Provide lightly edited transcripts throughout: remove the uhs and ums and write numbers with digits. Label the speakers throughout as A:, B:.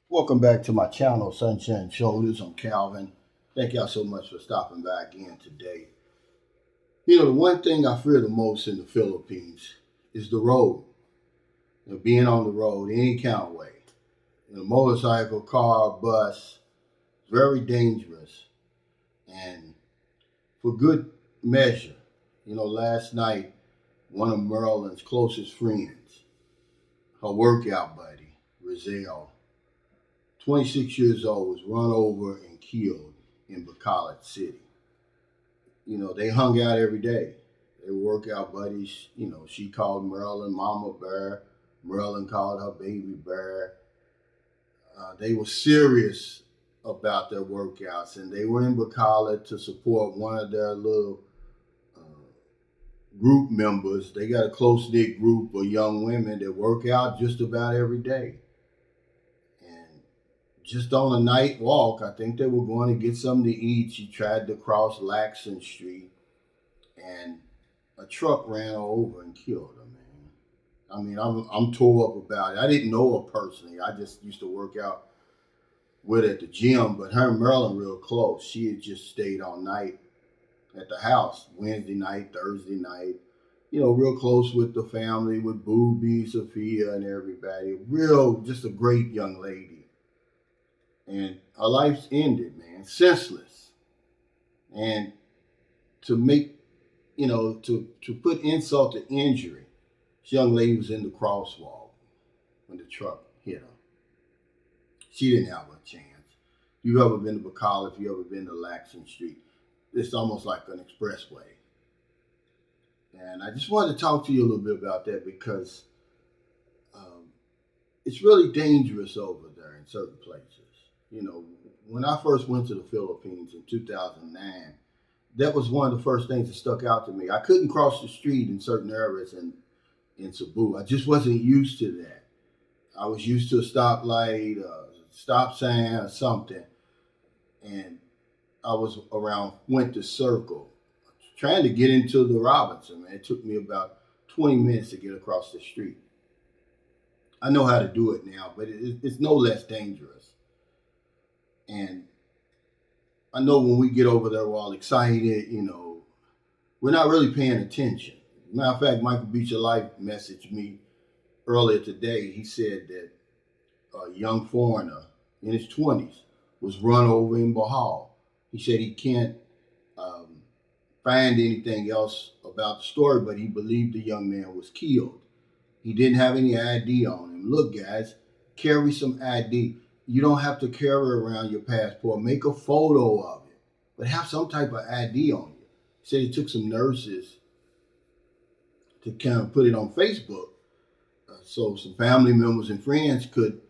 A: Welcome back to my channel, Sunshine Shoulders. I'm Calvin. Thank y'all so much for stopping by again today. The one thing I fear the most in the Philippines is the road. Being on the road any kind of way. Motorcycle, car, bus, very dangerous. And for good measure, last night, one of Marilyn's closest friends, her workout buddy, Rizal, 26 years old, was run over and killed in Bacolod City. They hung out every day. They were workout buddies. She called Marilyn Mama Bear. Marilyn called her Baby Bear. They were serious about their workouts, and they were in Bacolod to support one of their little uh, group members. They got a close knit group of young women that work out just about every day. And just on a night walk, I think they were going to get something to eat. She tried to cross Laxon Street, and a truck ran her over and killed her, man. I mean, I'm tore up about it. I didn't know her personally. I just used to work out with her at the gym, but her and Marilyn real close. She had just stayed all night at the house, Wednesday night, Thursday night. Real close with the family, with Booby, Sophia, and everybody. Just a great young lady. And her life's ended, man, senseless. And to make, to put insult to injury, this young lady was in the crosswalk when the truck hit her. She didn't have a chance. If you've ever been to Bacolod, if you've ever been to Laxon Street, it's almost like an expressway. And I just wanted to talk to you a little bit about that because it's really dangerous over there in certain places. When I first went to the Philippines in 2009, that was one of the first things that stuck out to me. I couldn't cross the street in certain areas in Cebu. I just wasn't used to that. I was used to a stoplight, stop sign, or something. And I was around Fuente Circle, trying to get into the Robinson, man. It took me about 20 minutes to get across the street. I know how to do it now, but it's no less dangerous. And I know when we get over there, we're all excited, we're not really paying attention. Matter of fact, Michael Beecher Life messaged me earlier today. He said that a young foreigner in his 20s was run over in Bohol. He said he can't find anything else about the story, but he believed the young man was killed. He didn't have any ID on him. Look, guys, carry some ID. You don't have to carry around your passport. Make a photo of it, but have some type of ID on you. He said it took some nurses to kind of put it on Facebook so some family members and friends could,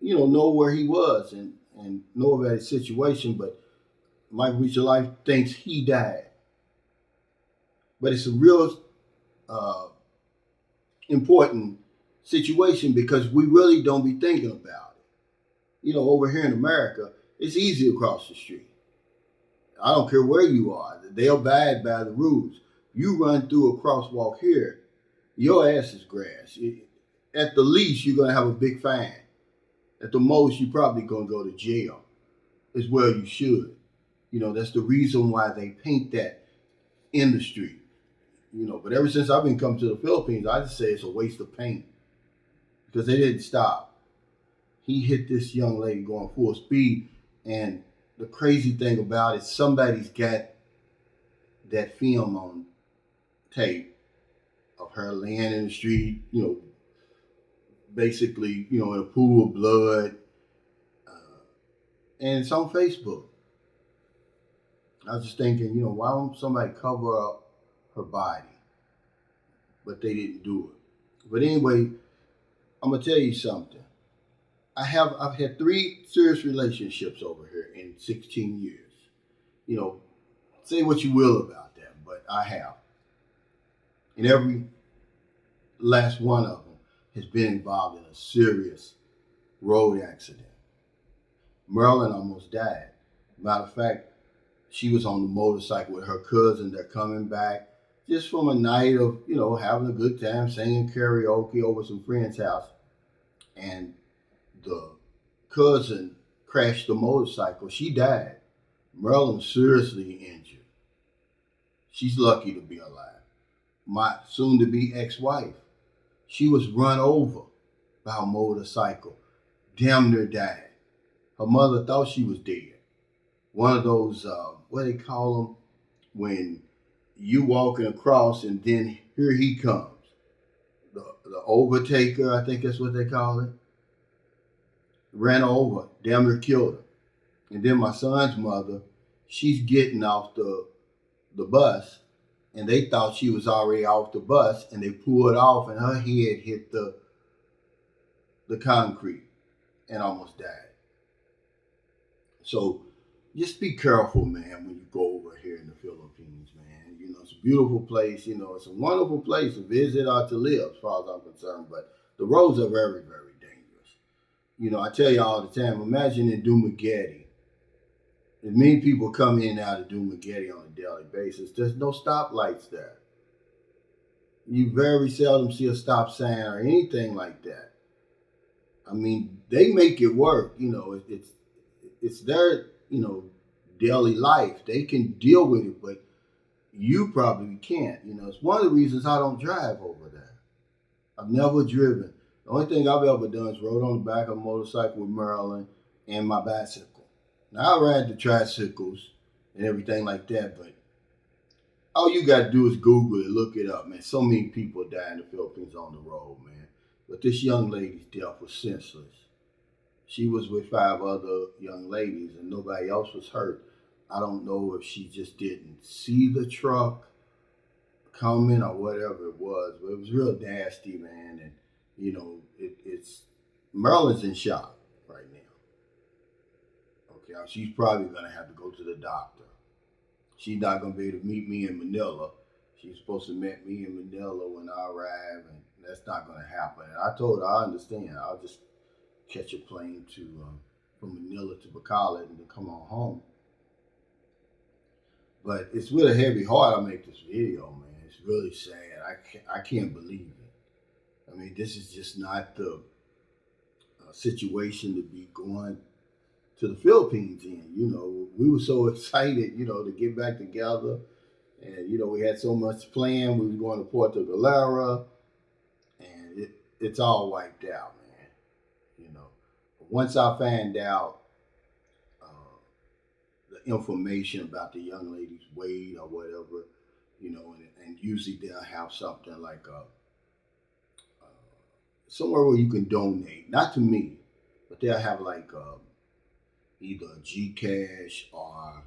A: know where he was and know about his situation. But Michael Beecher Life thinks he died. But it's a real uh, important situation because we really don't be thinking about it. Over here in America, it's easy to cross the street. I don't care where you are. They'll abide by the rules. You run through a crosswalk here, your ass is grass. At the least, you're going to have a big fine. At the most, you're probably going to go to jail as well you should. That's the reason why they paint that in the street. But ever since I've been coming to the Philippines, I just say it's a waste of paint because they didn't stop. He hit this young lady going full speed, and the crazy thing about it, somebody's got that film on tape of her laying in the street, basically, in a pool of blood, and it's on Facebook. I was just thinking, why don't somebody cover up her body? But they didn't do it. But anyway, I'm gonna tell you something. I've had 3 serious relationships over here in 16 years. You know, say what you will about that, but I have. And every last one of them has been involved in a serious road accident. Marilyn almost died. Matter of fact, she was on the motorcycle with her cousin. They're coming back just from a night of, having a good time, singing karaoke over some friend's house. And the cousin crashed the motorcycle. She died. Marilyn was seriously injured. She's lucky to be alive. My soon-to-be ex-wife, she was run over by a motorcycle, damn near died. Her mother thought she was dead. One of those, what do they call them, when you walking across and then here he comes. The overtaker, I think that's what they call it. Ran her over, damn near killed her. And then my son's mother, she's getting off the bus, and they thought she was already off the bus, and they pulled off, and her head hit the concrete and almost died. So just be careful, man, when you go over here in the Philippines, man. You know, it's a beautiful place. You know, it's a wonderful place to visit or to live, as far as I'm concerned. But the roads are very, very dangerous. You know, I tell you all the time, imagine in Dumaguete. As many people come in and out of Dumaguete on a daily basis, there's no stoplights there. You very seldom see a stop sign or anything like that. I mean, they make it work. You know, it's their, you know, daily life. They can deal with it, but you probably can't. You know, it's one of the reasons I don't drive over there. I've never driven. The only thing I've ever done is rode on the back of a motorcycle with Marilyn and my bicycle. Now, I ride the tricycles and everything like that, but all you got to do is Google it, look it up, man. So many people die in the Philippines on the road, man. But this young lady's death was senseless. She was with 5 other young ladies and nobody else was hurt. I don't know if she just didn't see the truck coming or whatever it was, but it was real nasty, man. And, you know, it's Marilyn's in shock right now. Okay, she's probably going to have to go to the doctor. She's not going to be able to meet me in Manila. She's supposed to meet me in Manila when I arrive, and that's not going to happen. And I told her, I understand. I'll just catch a plane from Manila to Bacolod and then come on home. But it's with a heavy heart I make this video, man. It's really sad. I can't believe it. I mean, this is just not the situation to be going to the Philippines in. You know, we were so excited, you know, to get back together. And, you know, we had so much planned. We were going to Puerto Galera. And it's all wiped out, man. You know, once I find out the information about the young lady's weight or whatever, you know, and usually they'll have something like somewhere where you can donate, not to me, but they'll have like either a Gcash or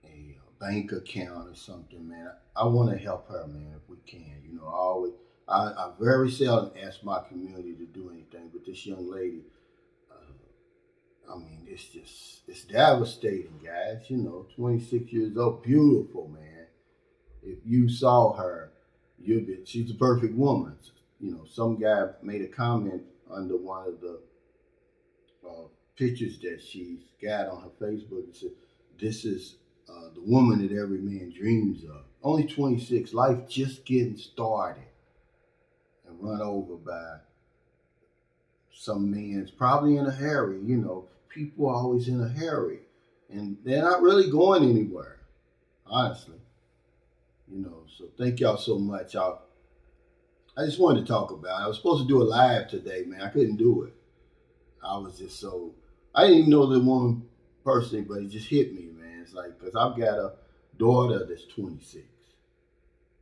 A: a bank account or something, man. I want to help her, man, if we can. You know, I very seldom ask my community to do anything, but this young lady, I mean, it's devastating, guys. You know, 26 years old, beautiful, man. If you saw her, she's a perfect woman. You know, some guy made a comment under one of the pictures that she's got on her Facebook and said, this is the woman that every man dreams of. Only 26, life just getting started, and run over by some man's probably in a hurry. You know, people are always in a hurry and they're not really going anywhere, honestly. You know, so thank y'all so much. I just wanted to talk about it. I was supposed to do a live today, man. I couldn't do it. I was just so, I didn't even know the woman personally, but it just hit me, man. It's like, because I've got a daughter that's 26.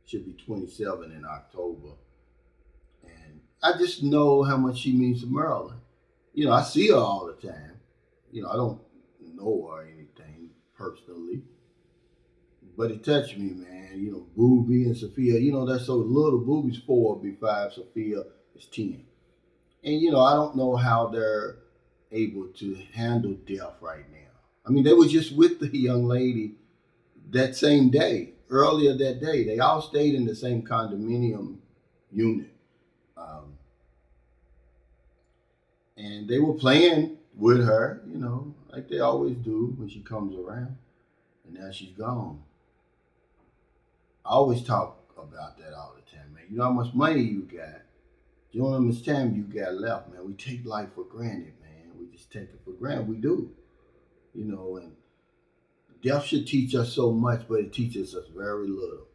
A: She'll be 27 in October. And I just know how much she means to Marilyn. You know, I see her all the time. You know, I don't know her or anything personally. But it touched me, man. You know, Booby and Sophia, you know, that's so little. Booby's 4, be 5. Sophia is 10. And, you know, I don't know how they're able to handle death right now. I mean, they were just with the young lady that same day, earlier that day. They all stayed in the same condominium unit. And they were playing with her, you know, like they always do when she comes around. And now she's gone. I always talk about that all the time, man. You know how much money you got. You know how much time you got left, man. We take life for granted, man. We just take it for granted. We do, you know, and death should teach us so much, but it teaches us very little.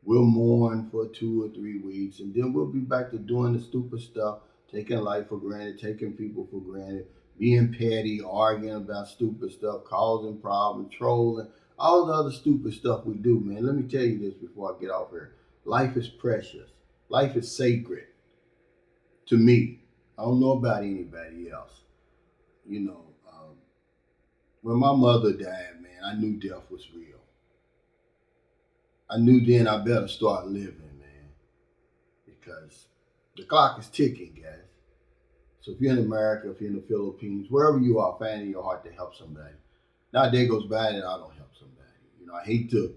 A: We'll mourn for 2 or 3 weeks, and then we'll be back to doing the stupid stuff, taking life for granted, taking people for granted, being petty, arguing about stupid stuff, causing problems, trolling, all the other stupid stuff we do, man. Let me tell you this before I get off here. Life is precious. Life is sacred to me. I don't know about anybody else. You know, when my mother died, man, I knew death was real. I knew then I better start living, man, because the clock is ticking, guys. So if you're in America, if you're in the Philippines, wherever you are, find in your heart to help somebody. Not a day goes by that I don't help somebody. You know, I hate to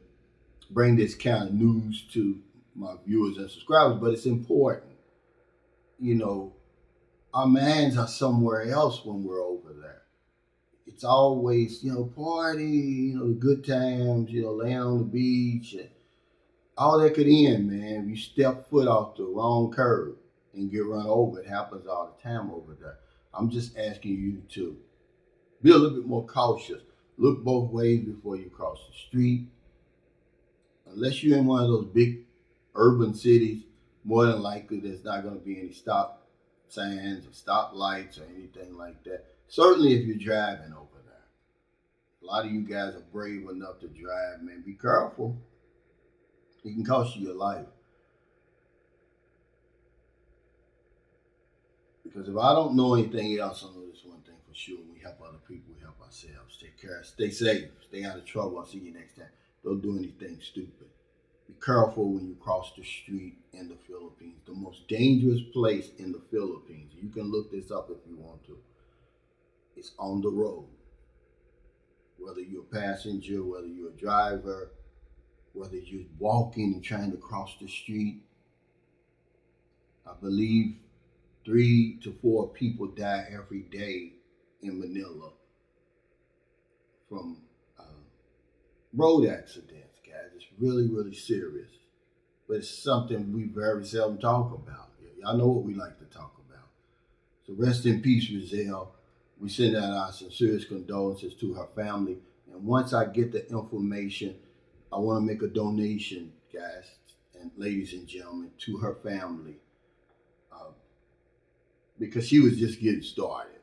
A: bring this kind of news to my viewers and subscribers, but it's important. You know, our minds are somewhere else when we're over there. It's always, you know, party, you know, the good times, you know, laying on the beach, and all that could end, man. If you step foot off the wrong curb and get run over, it happens all the time over there. I'm just asking you to be a little bit more cautious. Look both ways before you cross the street. Unless you're in one of those big urban cities, more than likely there's not going to be any stop signs or stop lights or anything like that. Certainly if you're driving over there. A lot of you guys are brave enough to drive, man. Be careful. It can cost you your life. Because if I don't know anything else, I know this one thing for sure. We help other people, we help ourselves. Take care, stay safe, stay out of trouble. I'll see you next time. Don't do anything stupid. Be careful when you cross the street in the Philippines. The most dangerous place in the Philippines, you can look this up if you want to, it's on the road. Whether you're a passenger, whether you're a driver, whether you're walking and trying to cross the street, I believe 3 to 4 people die every day in Manila from road accidents, guys. It's really, really serious. But it's something we very seldom talk about. Y'all know what we like to talk about. So rest in peace, Rizal. We send out our sincerest condolences to her family. And once I get the information, I want to make a donation, guys and ladies and gentlemen, to her family. Because she was just getting started.